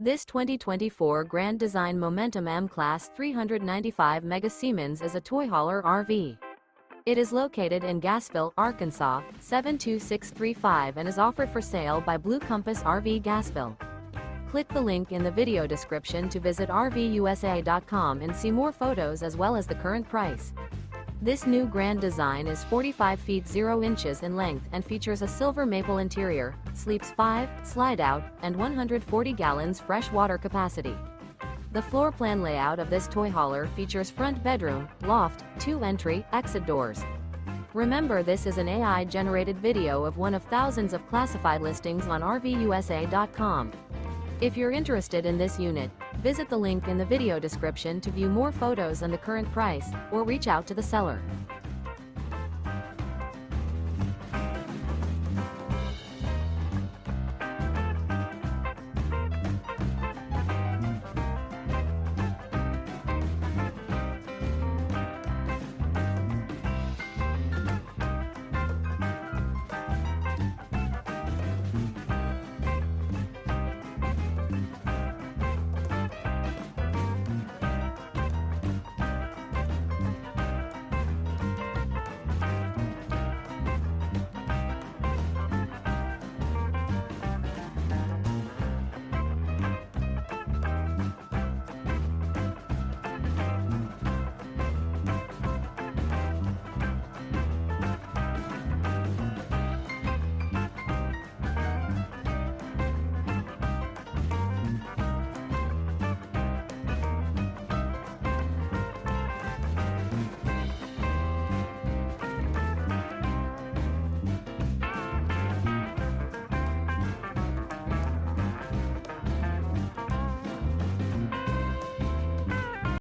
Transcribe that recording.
This 2024 Grand Design Momentum M-Class 395 Mega Siemens is a toy hauler RV. It is located in Gassville, Arkansas, 72635 and is offered for sale by Blue Compass RV Gassville. Click the link in the video description to visit RVUSA.com and see more photos as well as the current price. This new Grand Design is 45 feet 0 inches in length and features a silver maple interior, sleeps 5, slide-out, and 140 gallons fresh water capacity. The floor plan layout of this toy hauler features front bedroom, loft, 2 entry, exit doors. Remember, this is an AI-generated video of one of thousands of classified listings on RVUSA.com. If you're interested in this unit, visit the link in the video description to view more photos and the current price, or reach out to the seller.